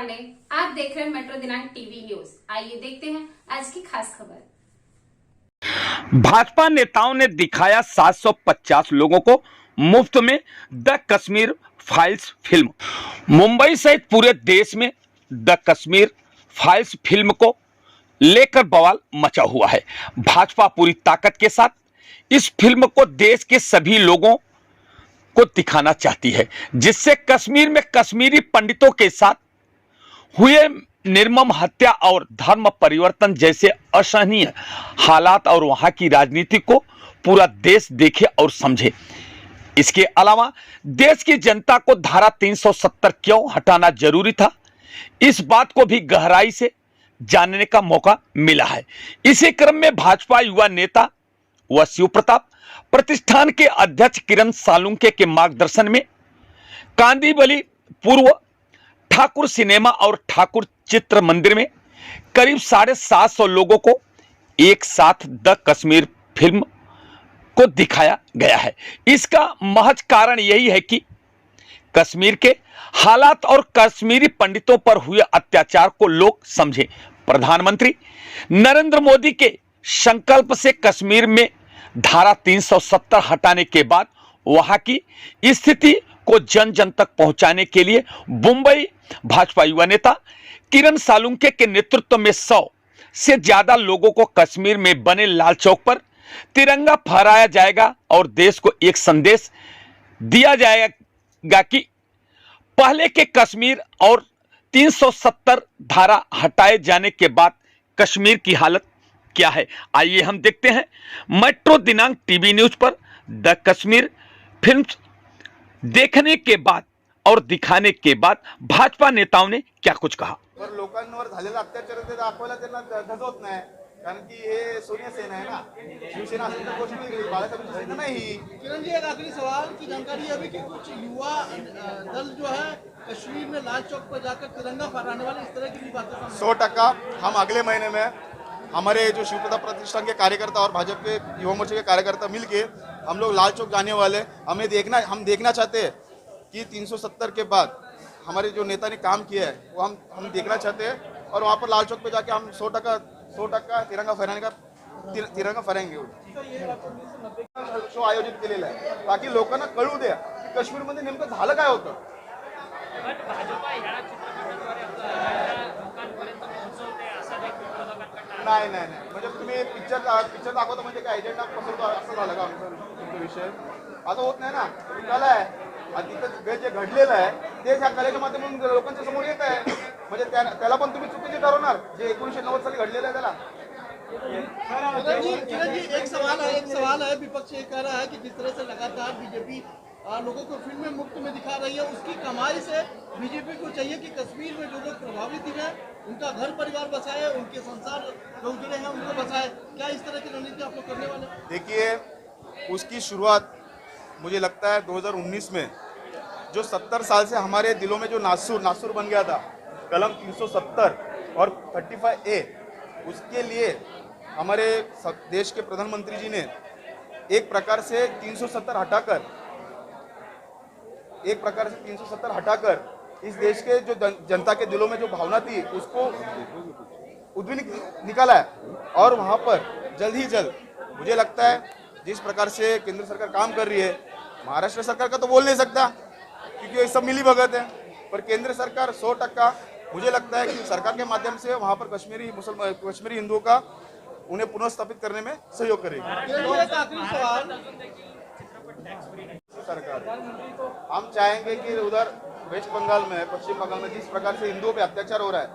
पांडे, आप देख रहे हैं मेट्रो दिनांक टीवी न्यूज। आइए देखते हैं आज की खास खबर। भाजपा नेताओं ने दिखाया 750 लोगों को मुफ्त में the Kashmir files film. Mumbai सहित पूरे देश में द कश्मीर फाइल्स फिल्म को लेकर बवाल मचा हुआ है। भाजपा पूरी ताकत के साथ इस फिल्म को देश के सभी लोगों को दिखाना चाहती है, जिससे कश्मीर में कश्मीरी पंडितों के साथ हुए निर्मम हत्या और धर्म परिवर्तन जैसे असहनीय हालात और वहां की राजनीति को पूरा देश देखे और समझे। इसके अलावा देश की जनता को धारा 370 क्यों हटाना जरूरी था, इस बात को भी गहराई से जानने का मौका मिला है। इसी क्रम में भाजपा युवा नेता व शिव प्रताप प्रतिष्ठान के अध्यक्ष किरण सालुंके के मार्गदर्शन में कांदीवली पूर्व ठाकुर सिनेमा और ठाकुर चित्र मंदिर में करीब 750 लोगों को एक साथ द कश्मीर फिल्म को दिखाया गया है। इसका महज कारण यही है कि कश्मीर के हालात और कश्मीरी पंडितों पर हुए अत्याचार को लोग समझें। प्रधानमंत्री नरेंद्र मोदी के संकल्प से कश्मीर में धारा 370 हटाने के बाद वहां की स्थिति को जन जन तक पहुंचाने के लिए मुंबई भाजपा युवा नेता किरण सालुंके के नेतृत्व में 100 से ज्यादा लोगों को कश्मीर में बने लाल चौक पर तिरंगा फहराया जाएगा और देश को एक संदेश दिया जाएगा कि पहले के कश्मीर और 370 धारा हटाए जाने के बाद कश्मीर की हालत क्या है। आइए हम देखते हैं मेट्रो दिनांक टीवी न्यूज पर द कश्मीर फिल्म देखने के बाद और दिखाने के बाद भाजपा नेताओं ने क्या कुछ कहा। लोकांवर झालेला अत्याचार ते दाखवायला त्यांना धजवत नाही, कारण की हे सोनिया सेना आहे ना, शिवसेना असेल तर गोष्ट वेगळी, बाळासाहेबांची सेना नाही। किरण जी, एक आखिरी सवाल की जानकारी है कि कुछ युवा दल जो है कश्मीर में लाल चौक पर जाकर तिरंगा फहराने वाले इस तरह की भी बातें 100% हम अगले महीने में हमारे जो शिव प्रताप प्रतिष्ठान के कार्यकर्ता और भाजपा के युवा मोर्चे के कार्यकर्ता मिलके हम लोग लाल चौक जाने वाले। हम देखना चाहते हैं कि 370 के बाद हमारे जो नेता ने काम किया है वो हम देखना चाहते हैं, और वहाँ पर लाल चौक पे जाके हम 100% तिरंगा फहराने का तिरंगा फहराएंगे। शो आयोजित केलेला आहे ताकि लोकांना कळू द्या की काश्मीरमध्ये नेमकं झालं काय होतं। नाही नाही नाही, म्हणजे तुम्ही पिक्चर दाखवता म्हणजे काय एजेंडा पसरतो असं झालं का आमचा विषय? आता होत नाही ना, कला आहे आणि तिथं जे घडलेलं आहे तेच ह्या कलेच्या माध्यमातून लोकांच्या समोर येत आहे, म्हणजे त्याला पण तुम्ही चुकीचे ठरवणार जे 1990 साली घडलेलं आहे त्याला। किरण जी, एक सवाल है विपक्ष ये कह रहा है कि जिस तरह से लगातार बीजेपी लोगों को फिल्में मुफ्त में दिखा रही है, उसकी कमाई से बीजेपी को चाहिए कि कश्मीर में जो लोग प्रभावित हुए उनका घर परिवार बचाए, उनके संसार लोग जुड़े हैं उनको बचाए। क्या इस तरह की रणनीति आप लोग करने वाले? देखिए, उसकी शुरुआत मुझे लगता है 2019 में जो 70 साल से हमारे दिलों में जो नासूर बन गया था, कलम 370 और 35A, उसके लिए हमारे देश के प्रधानमंत्री जी ने एक प्रकार से 370 हटाकर इस देश के जो जनता के दिलों में जो भावना थी उसको उद्विन निकाला है, और वहाँ पर जल्द ही जल्द मुझे लगता है जिस प्रकार से केंद्र सरकार काम कर रही है, महाराष्ट्र सरकार का तो बोल नहीं सकता क्योंकि ये सब मिली भगत है, पर केंद्र सरकार 100% मुझे लगता है कि सरकार के माध्यम से वहाँ पर कश्मीरी हिंदुओं का उन्हें पुनर्स्थापित करने में सहयोग करेगी। एक आखिरी सवाल, सरकार हम चाहेंगे कि उधर वेस्ट बंगाल में, पश्चिम बंगाल में जिस प्रकार से हिंदुओं पे अत्याचार हो रहा है,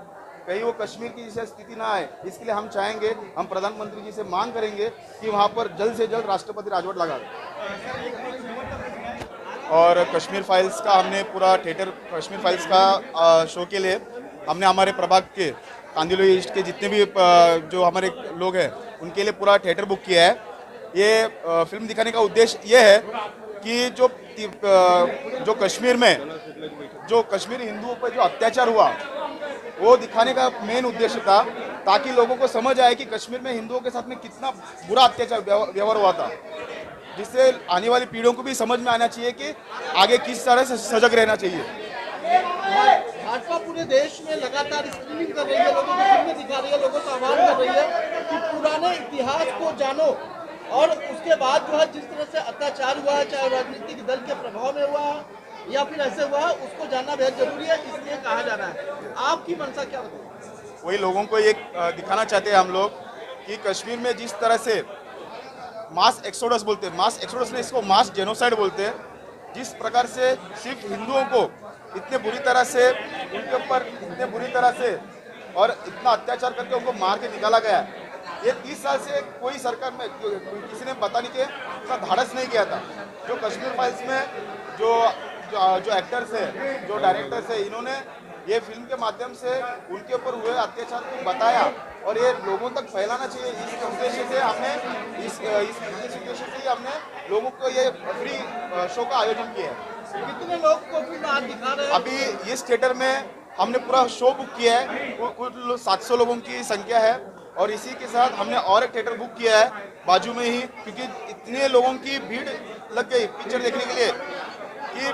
कहीं वो कश्मीर की जैसे स्थिति ना आए, इसके लिए हम चाहेंगे, हम प्रधानमंत्री जी से मांग करेंगे कि वहाँ पर जल्द से जल्द राष्ट्रपति राजवट लगा। और कश्मीर फाइल्स का हमने पूरा थिएटर, कश्मीर फाइल्स का शो के लिए हमने हमारे प्रभाग के कांदिवली ईस्ट के जितने भी जो हमारे लोग हैं उनके लिए पूरा थिएटर बुक किया है। ये फिल्म दिखाने का उद्देश्य ये है कि जो कश्मीर में जो कश्मीरी हिंदुओं पर जो अत्याचार हुआ वो दिखाने का मेन उद्देश्य था, ताकि लोगों को समझ आए कि कश्मीर में हिंदुओं के साथ में कितना बुरा अत्याचार व्यवहार हुआ था, जिससे आने वाली पीढ़ियों को भी समझ में आना चाहिए कि आगे किस तरह से सजग रहना चाहिए। भाजपा पूरे देश में लगातार स्क्रीनिंग कर रही है, लोगों को फिल्में दिखा रही है, लोगों को आह्वान कर रही है कि पुराने इतिहास को जानो और उसके बाद जो है जिस तरह से अत्याचार हुआ है, चाहे राजनीतिक दल के प्रभाव में हुआ है या फिर ऐसे हुआ है, उसको जानना बेहद जरूरी है, इसलिए कहा जा रहा है। आपकी मंशा क्या बताइए? वही लोगों को ये दिखाना चाहते हैं हम लोग कि कश्मीर में जिस तरह से मास एक्सोडस बोलते हैं, मास एक्सोडस ने इसको मास जेनोसाइड बोलते हैं, जिस प्रकार से सिर्फ हिंदुओं को इतने बुरी तरह से उनके ऊपर इतने बुरी तरह से और इतना अत्याचार करके उनको मार के निकाला गया है। ये 30 साल से कोई सरकार में किसी ने बताने के इतना धाड़स नहीं किया था। जो कश्मीर फाइल्स में जो जो, जो एक्टर्स है, जो डायरेक्टर्स है, इन्होंने ये फिल्म के माध्यम से उनके ऊपर हुए अत्याचार को बताया और ये लोगों तक फैलाना चाहिए। इस उद्देश्य से हमने इस उद्देश्य से ही हमने लोगों को ये फ्री शो का आयोजन किया है। कितने लोग को फिल्म आज दिखा रहे हैं? अभी इस थिएटर में हमने पूरा शो बुक किया है, कुल 700 लोगों की संख्या है और इसी के साथ हमने और एक थिएटर बुक किया है बाजू में ही, क्योंकि इतने लोगों की भीड़ लग गई पिक्चर देखने के लिए कि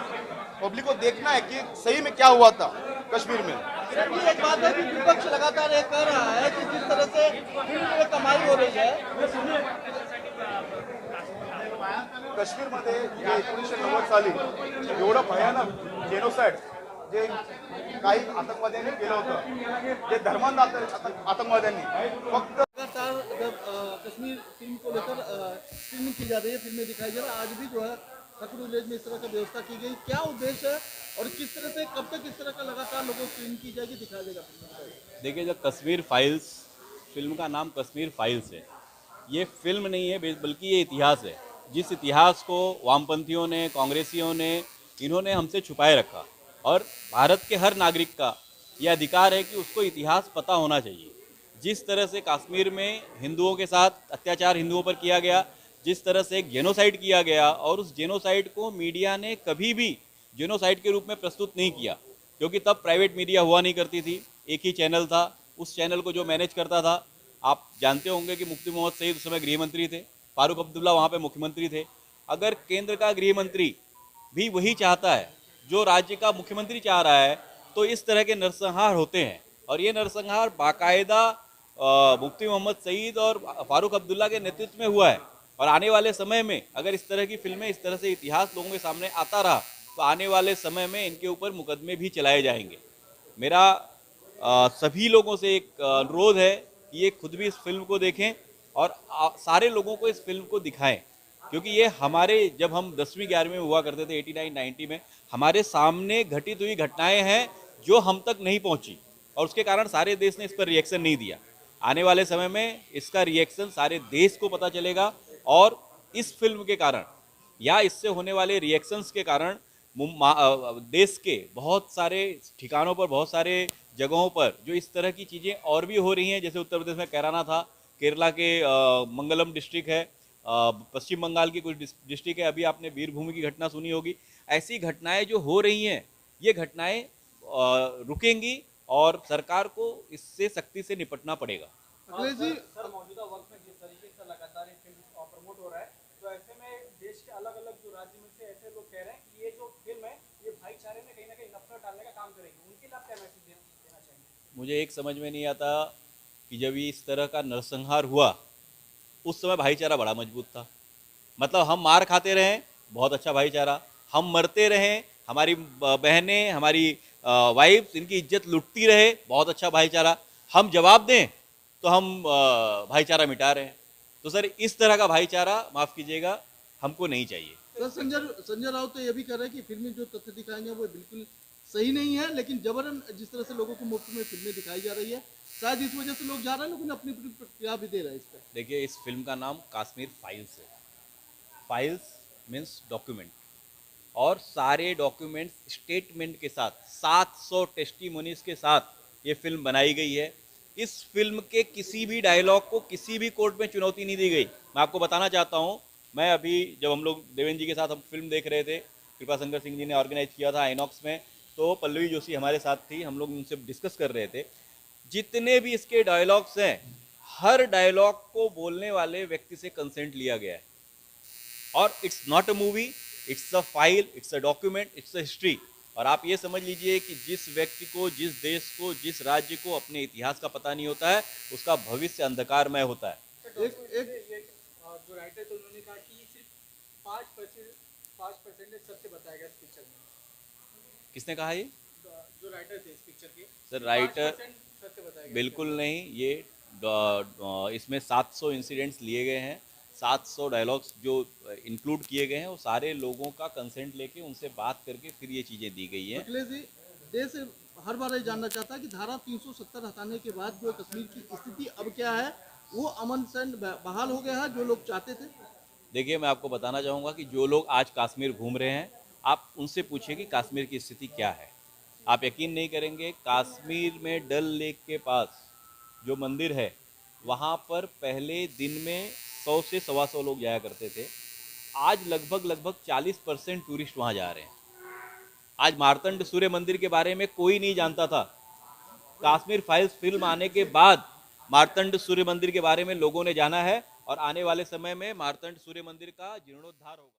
पब्लिक को देखना है कि सही में क्या हुआ था कश्मीर में। एक बात है कि विपक्ष लगातार ये कह रहा है कि जिस तरह से फिल्म में कमाई हो रही है, काश्मीरमध्ये जे 1990 साली एवढं भयानक जेनोसाइड जे काही आतंकवाद्यांनी केलं होतं, जे धर्मांध आतंकवाद्यांनी फक्त लगातार जब कश्मीर फिल्म को लेकर स्क्रीनिंग की जा रही है, फिल्में दिखाई जा रही है, आज भी जो है ठाकुर विलेज में इस तरह का व्यवस्था की गई। क्या उद्देश्य है और किस तरह से कब तक इस तरह का लगातार लोगों को स्क्रीनिंग की जाएगी, दिखाया जाएगा? देखिए, जब कश्मीर फाइल्स, फिल्म का नाम कश्मीर फाइल्स है, ये फिल्म नहीं है बल्कि ये इतिहास है। जिस इतिहास को वामपंथियों ने, कांग्रेसियों ने, इन्होंने हमसे छुपाए रखा और भारत के हर नागरिक का ये अधिकार है कि उसको इतिहास पता होना चाहिए। जिस तरह से कश्मीर में हिंदुओं के साथ अत्याचार हिंदुओं पर किया गया, जिस तरह से एक जेनोसाइड किया गया और उस जेनोसाइड को मीडिया ने कभी भी जेनोसाइड के रूप में प्रस्तुत नहीं किया, क्योंकि तब प्राइवेट मीडिया हुआ नहीं करती थी, एक ही चैनल था। उस चैनल को जो मैनेज करता था, आप जानते होंगे कि मुफ्ती मोहम्मद सईद उस समय गृह मंत्री थे, फारूक अब्दुल्ला वहाँ पे मुख्यमंत्री थे। अगर केंद्र का गृह मंत्री भी वही चाहता है जो राज्य का मुख्यमंत्री चाह रहा है, तो इस तरह के नरसंहार होते हैं और ये नरसंहार बाकायदा मुफ्ती मोहम्मद सईद और फारूक अब्दुल्ला के नेतृत्व में हुआ है। और आने वाले समय में अगर इस तरह की फिल्में, इस तरह से इतिहास लोगों के सामने आता रहा, तो आने वाले समय में इनके ऊपर मुकदमे भी चलाए जाएंगे। मेरा सभी लोगों से एक अनुरोध है कि ये खुद भी इस फिल्म को देखें और सारे लोगों को इस फिल्म को दिखाएं, क्योंकि ये हमारे, जब हम 10वीं 11वीं में हुआ करते थे 89-90 में, हमारे सामने घटित हुई घटनाएं हैं जो हम तक नहीं पहुंची और उसके कारण सारे देश ने इस पर रिएक्शन नहीं दिया। आने वाले समय में इसका रिएक्शन सारे देश को पता चलेगा और इस फिल्म के कारण या इससे होने वाले रिएक्शंस के कारण देश के बहुत सारे ठिकानों पर, बहुत सारे जगहों पर जो इस तरह की चीज़ें और भी हो रही हैं, जैसे उत्तर प्रदेश में कैराना था, केरला के मंगलम डिस्ट्रिक्ट है, पश्चिम बंगाल की कुछ डिस्ट्रिक्ट है, अभी आपने वीरभूमि की घटना सुनी होगी। ऐसी घटनाएं जो हो रही हैं, ये घटनाएं रुकेंगी और सरकार को इससे सख्ती से निपटना पड़ेगा। अखिलेश जी, सर, मौजूदा वक्त में जिस तरीके से लगातार ये फिल्म प्रमोट हो रहा है, तो ऐसे में देश के अलग अलग जो राज्य में से ऐसे लोग कह रहे हैं कि ये जो फिल्म है ये भाईचारे में कहीं ना कहीं नफरत डालने का काम करेगी, उनके लिए आप क्या मैसेज देना चाहेंगे? मुझे एक समझ में नहीं आता कि जब ये इस तरह का नरसंहार हुआ, उस समय भाईचारा बड़ा मजबूत था। मतलब हम मार खाते रहें, बहुत अच्छा भाईचारा, हम मरते रहें, हमारी बहनें, हमारी वाइफ्स, इनकी इज्जत लुटती रहे, बहुत अच्छा भाईचारा, हम जवाब दें तो हम भाईचारा मिटा रहे हैं। तो सर, इस तरह का भाईचारा, माफ़ कीजिएगा, हमको नहीं चाहिए। सर, संजय राउत तो ये भी कह रहे हैं कि फिल्में जो तथ्य दिखाएंगे वो बिल्कुल सही नहीं है, लेकिन जबरन जिस तरह से लोगों को मुफ्त में फिल्में दिखाई जा रही है, शायद इस वजह से लोग जा रहे हैं, लेकिन अपनी प्रतिक्रिया भी दे रहे हैं इस पर। देखिए, इस फिल्म का नाम कश्मीर फाइल्स है। फाइल्स मीन्स डॉक्यूमेंट, और सारे डॉक्यूमेंट्स स्टेटमेंट के साथ, 700 टेस्टिमोनीज के साथ ये फिल्म बनाई गई है। इस फिल्म के किसी भी डायलॉग को किसी भी कोर्ट में चुनौती नहीं दी गई। मैं आपको बताना चाहता हूँ, मैं अभी जब हम लोग देवेंद्र जी के साथ हम फिल्म देख रहे थे, कृपा शंकर सिंह जी ने ऑर्गेनाइज किया था आइनॉक्स में, तो पल्लवी जोशी हमारे साथ थी, हम लोग उनसे डिस्कस कर रहे थे। जितने भी इसके डायलॉग्स हैं, हर डायलॉग को बोलने वाले व्यक्ति से कंसेंट लिया गया है। और it's not a movie, it's a file, it's a document, it's a history. और आप ये समझ लीजिए कि जिस व्यक्ति को, जिस देश को, जिस राज्य को अपने इतिहास का पता नहीं होता है, उसका भविष्य अंधकारमय होता है। जो राइटर थे उन्होंने कहा कि सिर्फ 5% सत्य बताया गया इस पिक्चर में। किसने कहा ये? जो राइटर थे इस पिक्चर के, सर राइटर 5% सत्य बताया गया। बिल्कुल नहीं, ये इसमें 700 इंसिडेंट्स लिए गए हैं, 700 डायलॉग्स जो इंक्लूड किए गए हैं, वो सारे लोगों का कंसेंट लेके उनसे बात करके फिर ये चीज़ें दी गई हैं। अखिलेश जी, देश हर बार ये जानना चाहता है कि धारा 370 हटाने के बाद जो कश्मीर की स्थिति अब क्या है, वो अमन चैन बहाल हो गया है जो लोग चाहते थे? देखिए, मैं आपको बताना चाहूँगा कि जो लोग आज कश्मीर घूम रहे हैं, आप उनसे पूछिए कि कश्मीर की स्थिति क्या है। आप यकीन नहीं करेंगे, कश्मीर में डल लेक के पास जो मंदिर है, वहाँ पर पहले दिन में 100 से 125 लोग जाया करते थे। आज लगभग 40% टूरिस्ट वहाँ जा रहे हैं। आज मार्तंड सूर्य मंदिर के बारे में कोई नहीं जानता था। कश्मीर फाइल्स फिल्म आने के बाद मार्तंड सूर्य मंदिर के बारे में लोगों ने जाना है, और आने वाले समय में मार्तंड सूर्य मंदिर का जीर्णोद्धार होगा।